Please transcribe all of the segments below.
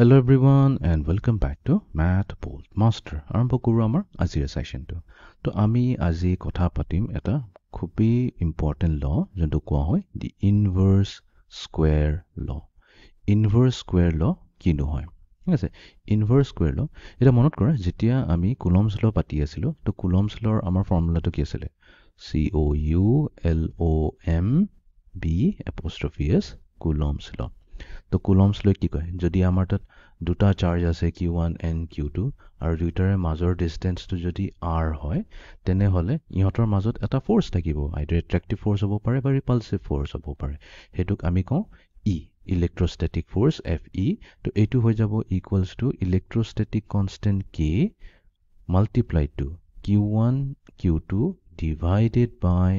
Hello everyone and welcome back to Math Bold Master. আৰম্ভ কৰোঁ আমাৰ আজিৰ সেশনটো। তো আমি আজি কথা পাতিম এটা খুবই ইম্পৰ্টেন্ট ল যোনটো কোৱা হয় দি ইনভাৰ্স স্কয়াৰ ল। ইনভাৰ্স স্কয়াৰ ল কিনো হয়? ঠিক আছে, ইনভাৰ্স স্কয়াৰ ল এটা মনত কৰা যেতিয়া আমি কুলম্বছ ল পাতি আছিলো তো কুলম্বছ লৰ আমাৰ ফৰ্মুলাটো কি আছিলে? COULOMB' কুলম্বছ ল। তো কুলম্বছ লৈ কি কয়? যদি আমাৰ তাত দুটা চাৰ্জ আছে Q1 and Q2 আৰু দুইটাৰে মাজৰ ডিষ্টেন্সটো যদি R হয় তেনেহলে ইহঁতৰ মাজত এটা ফোৰ্স থাকিব। আইদাৰ এট্ৰেক্টিভ ফোৰ্স হ'ব পাৰে বা ৰিপালসিভ ফোৰ্স হ'ব পাৰে। হেতুক আমি কওঁ E, ইলেক্ট্ৰোষ্টেটিক ফোৰ্স FE। তো এইটো হৈ যাব equals to electrostatic constant K multiplied to Q1 Q2 divided by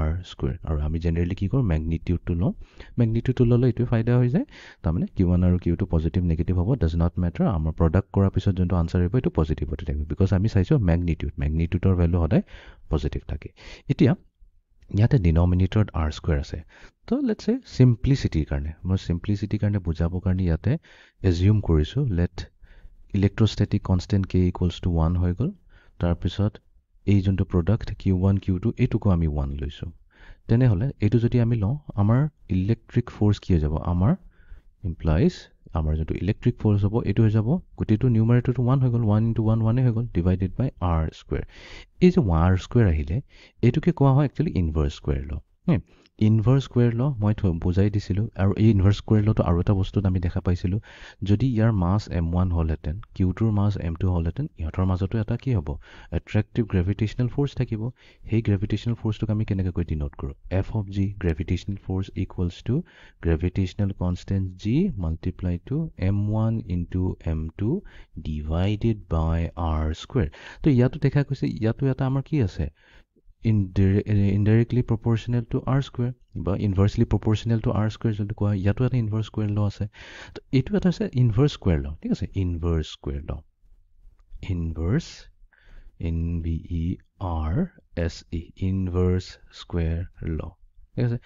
R square। আৰু আমি জেনেৰেলি কি কৰোঁ ম্যাগনিটিউডটো লওঁ। ম্যাগনিটিউডটো ল'লে এইটো ফাইদা হৈ যায়, তাৰমানে Q1 আৰু Q2 পজিটিভ নেগেটিভ হ'ব, ডাজ নট মেটাৰ। আমাৰ প্ৰডাক্ট কৰাৰ পিছত যোনটো আনসাৰ আহিব এইটো পজিটিভতে থাকিব, বিকজ আমি চাইছোঁ ম্যাগনিটিউডৰ ভ্যালু সদায় পজিটিভ থাকে। এতিয়া ইয়াতে ডিনমিনেটৰত R স্কয়াৰ আছে। তো লেটছ সে সিম্পলিসিটিৰ কাৰণে মই সিম্পলিসিটিৰ কাৰণে বুজাবৰ কাৰণে ইয়াতে এজিউম কৰিছোঁ let electrostatic constant K equals to 1 হৈ গ'ল। তাৰপিছত এই যোনটো প্ৰডাক্ট Q1 Q2 এইটোকো আমি 1 লৈছোঁ। তেনেহলে এইটো যদি আমি লওঁ আমাৰ ইলেক্ট্ৰিক ফোৰ্স কি হৈ যাব? আমাৰ ইমপ্লাইজ আমাৰ যোনটো ইলেক্ট্ৰিক ফোৰ্স হ'ব এইটো হৈ যাব গোটেইটো নিউমাৰেটৰটো 1 হৈ গ'ল, 1 * 1 1 হৈ গ'ল, ডিভাইডেড বাই R স্কয়াৰ। এই যে R স্কয়াৰ আহিলে এইটোকে কোৱা হয় একচুয়ালি ইনভাৰ্স স্কয়াৰ ল। ইনভাৰ্স স্কয়াৰ ল মই বুজাই দিছিলোঁ। আৰু এই ইনভাৰ্স স্কয়াৰ লটো আৰু এটা বস্তুত আমি দেখা পাইছিলোঁ, যদি ইয়াৰ মাছ M1 হ'লহেঁতেন Q2ৰ মাছ M2 হ'লহেঁতেন ইহঁতৰ মাজতো এটা কি হ'ব? এট্ৰেক্টিভ গ্ৰেভিটেশনাল ফোৰ্স থাকিব। সেই গ্ৰেভিটেশনাল ফোৰ্সটোক আমি কেনেকৈ ডিনোট কৰোঁ? F of G gravitational force equals to gravitational constant G multiply to M1 into M2 divided by R square. তো ইয়াতো দেখা গৈছে ইয়াতো এটা আমাৰ কি আছে? indirectly proportional to R square বা inversely proportional to R square যোনটো কোৱা ইয়াতো এটা ইনভাৰ্স স্কয়াৰ ল আছে। তো এইটো এটা আছে ইনভাৰ্স স্কয়াৰ ল। ঠিক আছে, ইনভাৰ্স স্কয়াৰ ল, ইনভাৰ্স INVERSE ইনভাৰ্স স্কয়াৰ ল। ঠিক আছে,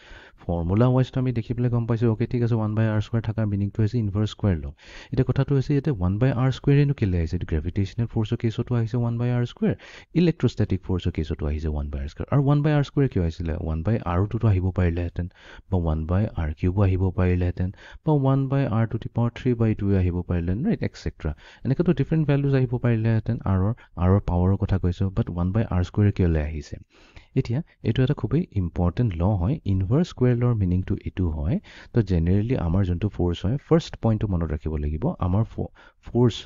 ফৰ্মুলা ওয়াইজটো আমি দেখি পেলাই গম পাইছোঁ ওকে ঠিক আছে 1/R স্কয়াৰ থাকাৰ মিনিংটো হৈছে ইনভাৰ্স স্কয়াৰ ল। এটা কথাটো হৈছে ইয়াতে 1/R স্কয়াৰ এনো কেলে আহিছে? এইটো গ্ৰেভিটেশনাল ফোৰ্সৰ কেছতো আহিছে 1/R স্কয়াৰ, ইলেক্ট্ৰোষ্টেটিক ফোৰ্সৰ কেছতো আহিছে 1/R স্কয়াৰ। আৰু 1/R স্কয়াৰ কিয় আহিছিলে? 1/R টোতো আহিব পাৰিলেহেঁতেন বা 1/R কিউব আহিব পাৰিলেহেঁতেন বা 1/R⁻³ আহিব পাৰিলেহেঁতেন, ৰাইট এটসেট্ৰা। এনেকৈতো ডিফাৰেণ্ট ভ্যালুজ আহিব পাৰিলেহেঁতেন আৰৰ পাৱাৰৰ কথা কৈছোঁ, বাট 1/R স্কয়াৰ কেলে আহিছে? এতিয়া এইটো এটা খুবই ইম্পৰ্টেন্ট ল হয়। ইনভাৰ্স স্কয়াৰ লৰ মিনিংটো এইটো হয়। তো জেনেৰেলি আমাৰ যোনটো ফোৰ্স হয় ফাৰ্স্ট পইণ্টটো মনত ৰাখিব লাগিব, আমাৰ ফোৰ্স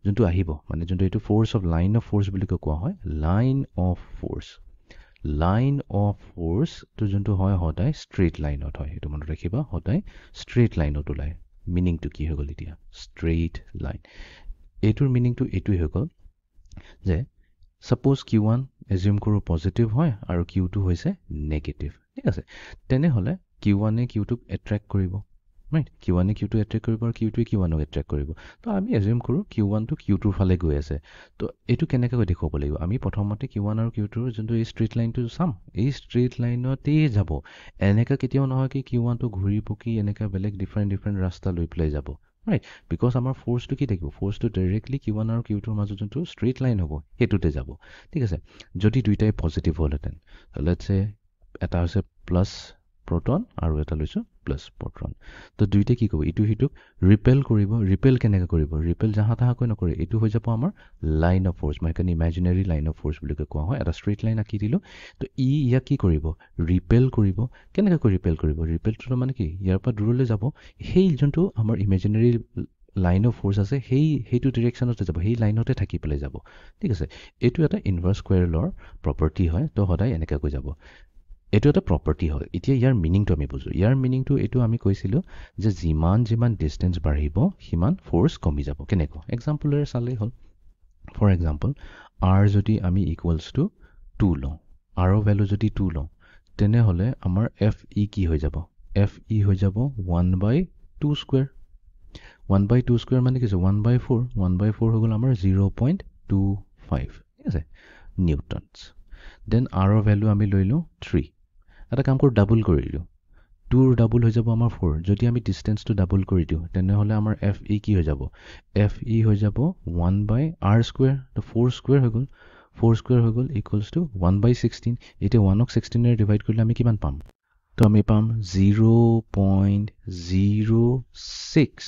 যোনটো আহিব মানে যোনটো এইটো force of line of force বুলি কোৱা হয়, line of force. Line of ফোৰ্সটো যোনটো হয় সদায় ষ্ট্ৰেইট লাইনত হয়, এইটো মনত ৰাখিবা, সদায় ষ্ট্ৰেইট লাইনত ওলায়। মিনিংটো কি হৈ গ'ল এতিয়া? Straight line. এইটোৰ মিনিংটো এইটোৱে হৈ গ'ল যে সাপোজ Q1 এজিউম কৰোঁ পজিটিভ হয় আৰু Q2 হৈছে নেগেটিভ। ঠিক আছে, তেনেহলে Q1 এ Q2ক এট্ৰেক্ট কৰিব, ৰাইট? Q1 এ Q2 এট্ৰেক্ট কৰিব আৰু Q2 এ Q1ক এট্ৰেক্ট কৰিব। তো আমি এজিউম কৰোঁ Q1 টো Q2ৰ ফালে গৈ আছে। তো এইটো কেনেকৈ দেখুৱাব লাগিব? আমি প্ৰথমতে Q1 আৰু Q2ৰ যোনটো এই ষ্ট্ৰেইট লাইনটো চাম, এই ষ্ট্ৰেইট লাইনতেই যাব। এনেকা কেতিয়াও নহয় কি Q1 টো ঘূৰি পকি এনেকা বেলেগ ডিফাৰেণ্ট ৰাস্তা লৈ পেলাই যাব, ৰাইট? বিকজ আমাৰ ফোৰ্সটো কি থাকিব? ফোৰ্সটো ডাইৰেক্টলি Q1 আৰু Q2ৰ মাজত যোনটো ষ্ট্ৰেইট লাইন হ'ব সেইটোতে যাব। ঠিক আছে, যদি দুইটাই পজিটিভ হ'লহেঁতেন, লেটছ সে এটা হৈছে প্লাছ প্ৰটন আৰু এটা লৈছোঁ প্লাছ প্ৰটন। তো দুইটাই কি কৰিব? ইটো সিটোক ৰিপেল কৰিব। ৰিপেল কেনেকৈ কৰিব? ৰিপেল জাহা তাহাকৈ নকৰে, এইটো হৈ যাব আমাৰ লাইন অফ ফোৰ্স, মানে সেইকাৰণে ইমেজিনেৰী লাইন অফ ফোৰ্স বুলি কোৱা হয়। এটা ষ্ট্ৰেইট লাইন আঁকি দিলোঁ, তো ইয়াক কি কৰিব? ৰিপেল কৰিব। কেনেকৈ ৰিপেল কৰিব? ৰিপেলটো মানে কি? ইয়াৰ পৰা দূৰলৈ যাব, সেই যোনটো আমাৰ ইমেজিনেৰী লাইন অফ ফোৰ্স আছে সেইটো ডিৰেকশ্যনতে যাব, সেই লাইনতে থাকি পেলাই যাব। ঠিক আছে, এইটো এটা ইনভাৰ্স স্কয়াৰ লৰ প্ৰপাৰ্টি হয়। তো সদায় এনেকৈ যাব। এইটো এটা প্ৰপাৰ্টি হয়। এতিয়া ইয়াৰ মিনিংটো আমি বুজোঁ। ইয়াৰ মিনিংটো এইটো আমি কৈছিলোঁ যে যিমান ডিষ্টেন্স বাঢ়িব সিমান ফোৰ্স কমি যাব। কেনেকৈ? এক্সাম্পলেৰে চালেই হ'ল। ফৰ এক্সাম্পল R যদি আমি ইকুৱেলছ টু 2 লওঁ, আৰৰ ভ্যালু যদি 2 লওঁ, তেনেহলে আমাৰ FE কি হৈ যাব? FE হৈ যাব 1/2 স্কয়াৰ। 1/2 স্কয়াৰ মানে কি? 1/4। 1/4 হৈ গ'ল আমাৰ 0.25। ঠিক আছে, নিউটনছ। দেন আৰৰ ভ্যালু আমি লৈ লওঁ 3। এটা কাম কৰোঁ, ডাবল কৰি দিওঁ। 2ৰ ডাবল হৈ যাব আমাৰ 4 যদি আমি ডিষ্টেন্সটো ডাবল কৰি দিওঁ তেনেহ'লে আমাৰ FE কি হৈ যাব FE হৈ যাব 1/r স্কোৱাৰ তো 4 স্কোৱাৰ হৈ গ'ল 4 স্কোৱাৰ হৈ গ'ল ইকুৱেলছ টু 1/16 এতিয়া 1ক 16ৰে ডিভাইড কৰিলে আমি কিমান পাম তো আমি পাম 0.06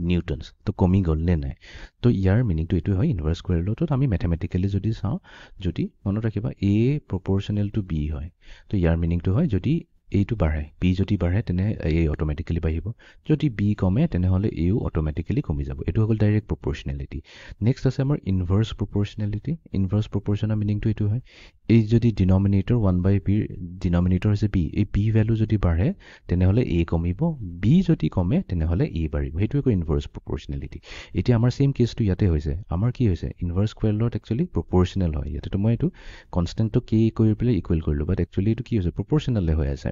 নিউটনছ তো কমি গ'ল নে নাই তো ইয়াৰ মিনিংটো এইটো হয় ইনভাৰ্ছ স্কোৱাৰ ল' তো আমি মেথমেটিকেলি যদি চাওঁ যদি মনত ৰাখিবা A প্ৰপ'ৰ্চনেল টু B হয় তো ইয়াৰ মিনিংটো হয় যদি এইটো বাঢ়ে বি যদি বাঢ়ে তেনে এ অট'মেটিকেলি বাঢ়িব যদি বি কমে তেনেহ'লে এও অট'মেটিকেলি কমি যাব এইটো হৈ গ'ল ডাইৰেক্ট প্ৰপ'ৰ্চনেলিটি নেক্সট আছে আমাৰ ইনভাৰ্ছ প্ৰপ'ৰ্চনেলিটি ইনভাৰ্ছ প্ৰপ'ৰ্চনৰ মিনিংটো এইটো হয় এই যদি ডিনমিনেটৰ 1/b ডিনমিনেটৰ হৈছে বি এই বি ভেলু যদি বাঢ়ে তেনেহ'লে এ কমিব বি যদি কমে তেনেহ'লে এ বাঢ়িব সেইটো হৈ গ'ল ইনভাৰ্ছ প্ৰপ'ৰ্চনেলিটি এতিয়া আমাৰ ছেইম কেছটো ইয়াতে হৈছে আমাৰ কি হৈছে ইনভাৰ্ছ স্কোৱাৰ লত একচুৱেলি প্ৰপ'ৰ্চনেল হয় ইয়াতেতো মই এইটো কনষ্টেণ্টটো কে কৰি পেলাই ইকুৱেল কৰিলোঁ বাট একচুৱেলি এইটো কি হৈছে প্ৰপ'ৰ্চনেলে হৈ আছে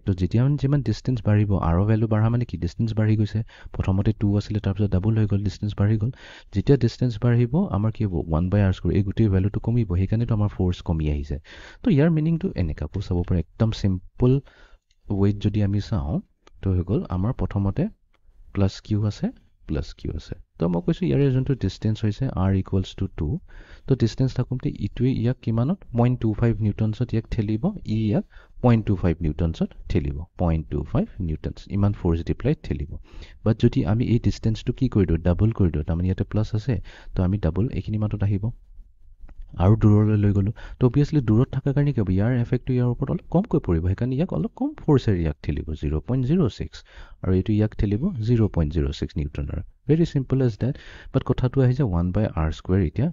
তো যেতিয়া যিমান ডিষ্টেঞ্চ বাঢ়িব আৰু ভেলু বাঢ়া মানে কি ডিষ্টেঞ্চ বাঢ়ি গৈছে প্ৰথমতে 2 আছিলে তাৰপিছত ডাবল হৈ গ'ল ডিষ্টেঞ্চ বাঢ়ি গ'ল যেতিয়া ডিষ্টেঞ্চ বাঢ়িব আমাৰ কি হ'ব 1/r স্কোৱাৰ এই গোটেই ভেলুটো কমিব সেইকাৰণেতো আমাৰ ফ'ৰ্চ কমি আহিছে তো ইয়াৰ মিনিংটো এনেকুৱাকো চাব পাৰে একদম চিম্পল ৱেইট যদি আমি চাওঁ তো হৈ গ'ল আমাৰ প্ৰথমতে প্লাছ কিউ আছে তো মই কৈছোঁ ইয়াৰে যোনটো ডিষ্টেঞ্চ হৈছে r ইকুৱেলছ টু 2 তো ডিষ্টেঞ্চ থাকোঁতে ইটোৱে ইয়াক কিমানত 0.25 নিউটনছত ইয়াক ঠেলিব ইয়াক 0.25 নিউটনছত ঠেলিব 0.25 নিউটনছ ইমান ফ'ৰ্চ দি পেলাই ঠেলিব বাট যদি আমি এই ডিষ্টেঞ্চটো কি কৰি দিওঁ ডাবল কৰি দিওঁ তাৰমানে ইয়াতে প্লাছ আছে তো আমি ডাবল এইখিনি মাতত আহিব আৰু দূৰলৈ লৈ গ'লোঁ তো অভিয়াছলি দূৰত থকাৰ কাৰণে কি হ'ব ইয়াৰ এফেক্টটো ইয়াৰ ওপৰত অলপ কমকৈ পৰিব সেইকাৰণে ইয়াক অলপ কম ফ'ৰ্চেৰে ইয়াক ঠেলিব 0.06 আৰু এইটো ইয়াক ঠেলিব 0.06 নিউটনৰ ভেৰি চিম্পল এজ ডেট বাট কথাটো আহিছে 1/r স্কোৱাৰ এতিয়া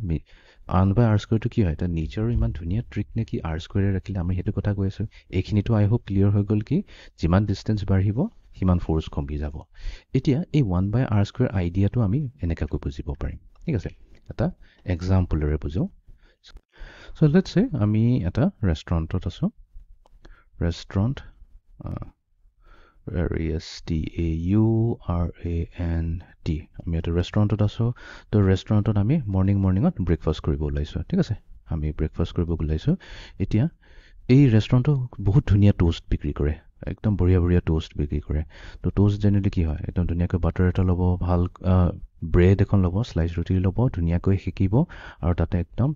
1/r স্কোৱাৰটো কি হয় এটা নেচাৰৰ ইমান ধুনীয়া ট্ৰিক নে কি r স্কোৱাৰে ৰাখিলে আমি সেইটো কথা কৈ আছোঁ এইখিনিতো আই হোপ ক্লিয়াৰ হৈ গ'ল কি যিমান ডিষ্টেঞ্চ বাঢ়িব সিমান ফ'ৰ্চ কমি যাব এতিয়া এই 1/r স্কোৱাৰ আইডিয়াটো আমি এনেকুৱাকৈ বুজিব পাৰিম ঠিক আছে এটা এক্সাম্পলৰে বুজোঁ So let's say আমি এটা ৰেষ্টুৰেণ্টত আছোঁ ৰেষ্টুৰেণ্ট RESTAURANT আমি এটা ৰেষ্টুৰেণ্টত আছোঁ তো ৰেষ্টুৰেণ্টত আমি মৰ্ণিঙত ব্ৰেকফাষ্ট কৰিব ওলাইছোঁ ঠিক আছে আমি ব্ৰেকফাষ্ট কৰিব ওলাইছোঁ এতিয়া এই ৰেষ্টুৰেণ্টত বহুত ধুনীয়া টোষ্ট বিক্ৰী কৰে একদম বঢ়িয়া টোষ্ট বিক্ৰী কৰে তো টোষ্ট জেনেৰেলি কি হয় একদম ধুনীয়াকৈ বাটাৰ এটা ল'ব ভাল ব্ৰেড এখন ল'ব শ্লাইচ ৰুটি ল'ব ধুনীয়াকৈ সেকিব আৰু তাতে একদম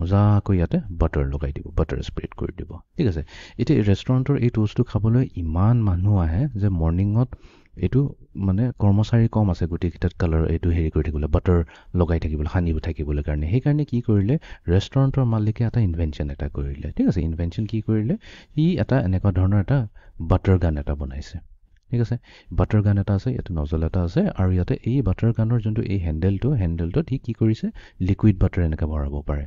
মজাকৈ ইয়াতে বাটাৰ লগাই দিব বাটাৰ স্প্ৰেড কৰি দিব ঠিক আছে এতিয়া ৰেষ্টুৰেণ্টৰ এই টোষ্টটো খাবলৈ ইমান মানুহ আহে যে মৰ্ণিঙত এইটো মানে কৰ্মচাৰী কম আছে গোটেইকেইটাত কালাৰ এইটো হেৰি কৰি থাকিবলৈ বাটাৰ লগাই থাকিবলৈ সানিব থাকিবলৈ কাৰণে সেইকাৰণে কি কৰিলে ৰেষ্টুৰেণ্টৰ মালিকে এটা ইনভেনশ্যন এটা কৰিলে ঠিক আছে ইনভেনশ্যন কি কৰিলে ই এটা এনেকুৱা ধৰণৰ এটা বাটাৰ গান এটা বনাইছে ঠিক আছে বাটাৰ গান এটা আছে ইয়াতে নজল এটা আছে আৰু ইয়াতে এই বাটাৰ গানৰ যোনটো এই হেণ্ডেলটোত সি কি কৰিছে লিকুইড বাটাৰ এনেকৈ ভৰাব পাৰে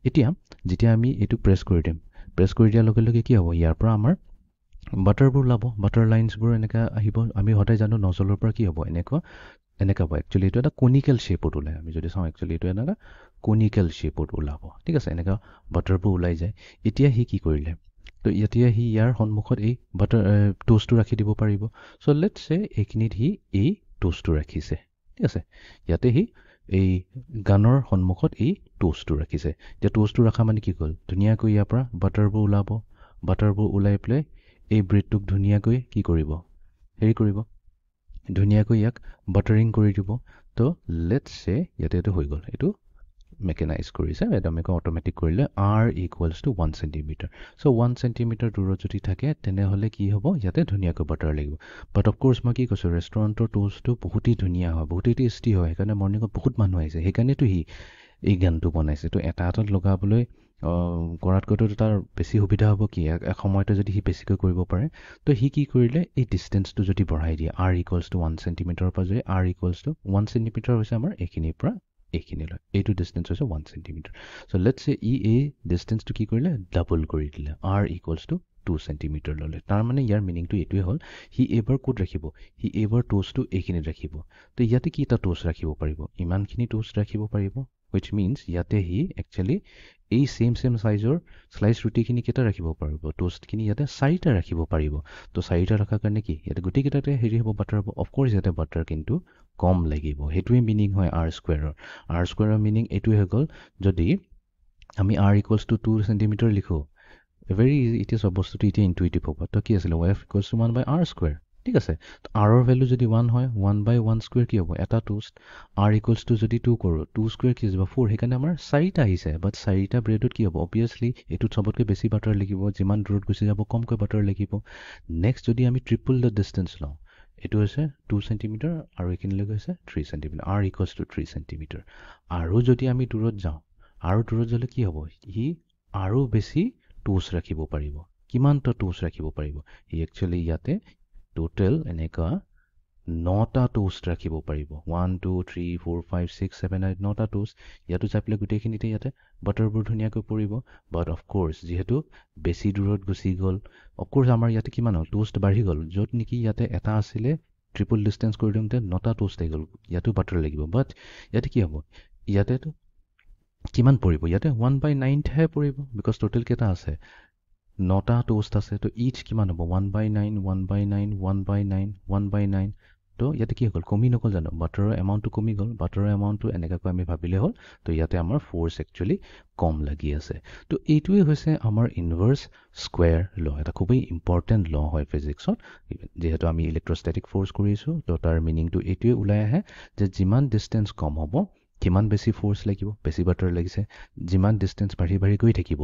এতিয়া যেতিয়া আমি এইটো প্ৰেছ কৰি দিয়াৰ লগে লগে কি হ'ব ইয়াৰ পৰা আমাৰ বাটাৰবোৰ ওলাব বাটাৰ লাইন্সবোৰ এনেকৈ আহিব আমি সদায় জানো নজলৰ পৰা কি হ'ব এনেকুৱা হ'ব একচুৱেলি এইটো এটা কনিকেল শ্বেপত ওলায় আমি যদি চাওঁ একচুৱেলি এইটো এনেকুৱা কনিকেল শ্বেপত ওলাব ঠিক আছে এনেকুৱা বাটাৰবোৰ ওলাই যায় এতিয়া সি কি কৰিলে তো এতিয়া সি ইয়াৰ সন্মুখত এই বাটাৰ টোষ্টটো ৰাখি দিব পাৰিব চ' লেটছ চে এইখিনিত সি এই টোষ্টটো ৰাখিছে ঠিক আছে ইয়াতে সি এই গানৰ সন্মুখত এই টোষ্টটো ৰাখিছে এতিয়া টোষ্টটো ৰখা মানে কি হ'ল ধুনীয়াকৈ ইয়াৰ পৰা বাটাৰবোৰ ওলাই পেলাই এই ব্ৰেডটোক ধুনীয়াকৈ কি কৰিব ধুনীয়াকৈ ইয়াক বাটাৰিং কৰি দিব তো লেটছ চে ইয়াতে এইটো হৈ গ'ল এইটো মেকেনাইজ কৰিছে এটা আমি অট'মেটিক কৰিলে r equals to 1 centimetre so' 1 centimetre দূৰত যদি থাকে তেনেহ'লে কি হ'ব ইয়াতে ধুনীয়াকৈ বাটাৰ লাগিব বাট অফক'ৰ্ছ মই কি কৈছোঁ ৰেষ্টুৰেণ্টৰ টোষ্টটো বহুতেই ধুনীয়া হয় বহুতেই টেষ্টি হয় সেইকাৰণে মৰ্ণিঙত বহুত মানুহ আহিছে সেইকাৰণেতো সি এই গানটো বনাইছে তো এটা লগাবলৈ কৰাতকৈতো তাৰ বেছি সুবিধা হ'ব কি এসময়তে যদি সি বেছিকৈ কৰিব পাৰে তো সি কি কৰিলে এই ডিষ্টেঞ্চটো যদি বঢ়াই দিয়ে r ইকুৱেলছ টু 1 চেণ্টিমিটাৰৰ পৰা যদি r ইকুৱেলছ টু 1 চেণ্টিমিটাৰ হৈছে আমাৰ এইখিনিৰ পৰা এইখিনিলৈ এইটো ডিষ্টেঞ্চ হৈছে 1 চেণ্টিমিটাৰ চ' লেটছ চে এই ডিষ্টেঞ্চটো কি কৰিলে ডাবল কৰি দিলে r ইকুৱেলছ টু 2 চেণ্টিমিটাৰ ল'লে তাৰমানে ইয়াৰ মিনিংটো এইটোৱে হ'ল সি এইবাৰ ক'ত ৰাখিব সি এইবাৰ টোষ্টটো এইখিনিত ৰাখিব তো ইয়াতে কি এটা টোষ্ট ৰাখিব পাৰিব ইমানখিনি টোষ্ট ৰাখিব পাৰিব which means ইয়াতে সি একচুৱেলি এই ছেম চাইজৰ শ্লাইচ ৰুটিখিনি কেইটা ৰাখিব পাৰিব টোষ্টখিনি ইয়াতে 4টা ৰাখিব পাৰিব তো 4টা ৰখাৰ কাৰণে কি ইয়াতে গোটেইকেইটাতে হেৰি হ'ব বাটাৰ হ'ব অফক'ৰ্ছ ইয়াতে বাটাৰ কিন্তু কম লাগিব সেইটোৱে মিনিং হয় r স্কোৱাৰৰ মিনিং এইটোৱে হৈ গ'ল যদি আমি r ইকুৱেলছ টু 2 চেণ্টিমিটাৰ লিখোঁ ভেৰি ইজি এতিয়া চব বস্তুটো এতিয়া ইনটুইটিভ হ'ব তো কি আছিলে why F equals to 1 by r square ঠিক আছে তো আৰৰ ভেলু যদি 1 হয় 1 বাই 1 স্কুৱেৰ কি হ'ব এটা টুষ্ট আৰ ইকুৱেলছ টু যদি 2 কৰোঁ 2 স্কুৱেৰ কি যাব 4 সেইকাৰণে আমাৰ 4টা আহিছে বাট 4টা ব্ৰেডত কি হ'ব অবভিয়াছলি এইটোত চবতকৈ বেছি বাটাৰ লাগিব যিমান দূৰত গুচি যাব কমকৈ বাটাৰ লাগিব নেক্সট যদি আমি ট্ৰিপল দ্য ডিষ্টেঞ্চ লওঁ এইটো হৈছে 2 চেণ্টিমিটাৰ আৰু এইখিনিলৈকে হৈছে 3 centimetre R equals to 3 centimetre আৰু যদি আমি দূৰত যাওঁ আৰু দূৰত যালে কি হ'ব সি আৰু বেছি টুচ ৰাখিব পাৰিব কিমানটা টুচ ৰাখিব পাৰিব সি একচুৱেলি ইয়াতে টোটেল এনেকুৱা 9টা টোষ্ট ৰাখিব পাৰিব 1 2 3 4 5 6 7 8 9টা টোষ্ট ইয়াতো চাই পেলাই গোটেইখিনিতে ইয়াতে বাটাৰবোৰ ধুনীয়াকৈ পৰিব বাট অফক'ৰ্ছ যিহেতু বেছি দূৰত গুচি গ'ল অফক'ৰ্ছ আমাৰ ইয়াতে কিমান হ'ল টোষ্ট বাঢ়ি গ'ল য'ত নেকি ইয়াতে এটা আছিলে ট্ৰিপল ডিষ্টেঞ্চ কৰি দিওঁতে 9টা টোষ্ট আহি গ'ল ইয়াতো বাটাৰ লাগিব বাট ইয়াতে কি হ'ব ইয়াতেতো কিমান পৰিব ইয়াতে 1/9হে পৰিব বিকজ টোটেল কেইটা আছে 9টা টোষ্ট আছে তো ইচ কিমান হ'ব 1/9 1/9 1/9 1/9 তো ইয়াতে কি হ'ল কমি নগ'ল জানো বাটাৰৰ এমাউণ্টটো কমি গ'ল বাটাৰৰ এমাউণ্টটো এনেকুৱাকৈ আমি ভাবিলে হ'ল তো ইয়াতে আমাৰ ফ'ৰ্চ একচুৱেলি কম লাগি আছে তো এইটোৱে হৈছে আমাৰ ইনভাৰ্ছ স্কুৱেৰ ল এটা খুবেই ইম্পৰ্টেণ্ট ল হয় ফিজিক্সত যিহেতু আমি ইলেক্ট্ৰষ্টেটিক ফ'ৰ্চ কৰিছোঁ তো তাৰ মিনিংটো এইটোৱে ওলাই আহে যে যিমান ডিষ্টেঞ্চ কম হ'ব কিমান বেছি ফ'ৰ্চ লাগিব বেছি বাটাৰ লাগিছে যিমান ডিষ্টেঞ্চ বাঢ়ি বাঢ়ি গৈ থাকিব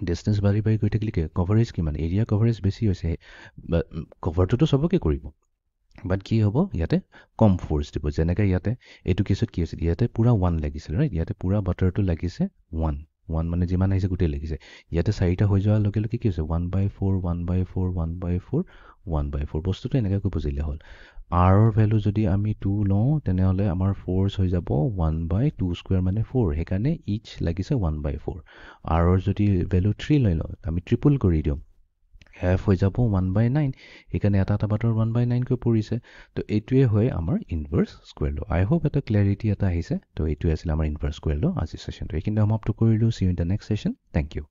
ডিষ্টেঞ্চ বাঢ়ি বাঢ়ি গৈ থাকিলে কি কভাৰেজ কিমান এৰিয়া কভাৰেজ বেছি হৈছে কভাৰটোতো চবকে কৰিব বাট কি হ'ব ইয়াতে কম ফ'ৰ্চ দিব যেনেকৈ ইয়াতে এইটো কেছত কি আছিল ইয়াতে পূৰা 1 লাগিছিল ৰাইট ইয়াতে পূৰা বাটাৰটো লাগিছে 1 মানে যিমান আহিছে গোটেই লাগিছে ইয়াতে 4টা হৈ যোৱাৰ লগে লগে কি হৈছে 1/4 1/4 1/4 1/4 বস্তুটো এনেকুৱাকৈ বুজিলে হ'ল আৰৰ ভেলু যদি আমি 2 লওঁ তেনেহ'লে আমাৰ ফ'ৰ্চ হৈ যাব 1/2 স্কুৱেৰ মানে 4 সেইকাৰণে ইচ লাগিছে 1/4 আৰৰ যদি ভেলু 3 লৈ লওঁ আমি ট্ৰিপল কৰি দিওঁ এফ হৈ যাব 1/9 সেইকাৰণে এটা বাটাৰ 1/9কৈ পৰিছে তো এইটোৱে হয় আমাৰ inverse square law I hope এটা ক্লেৰিটি এটা আহিছে তো এইটোৱে আছিলে আমাৰ ইনভাৰ্ছ স্কুৱেৰ ল আজিৰ ছেশ্যনটো এইখিনি সমাপ্ত কৰিলোঁ see you in the next session thank U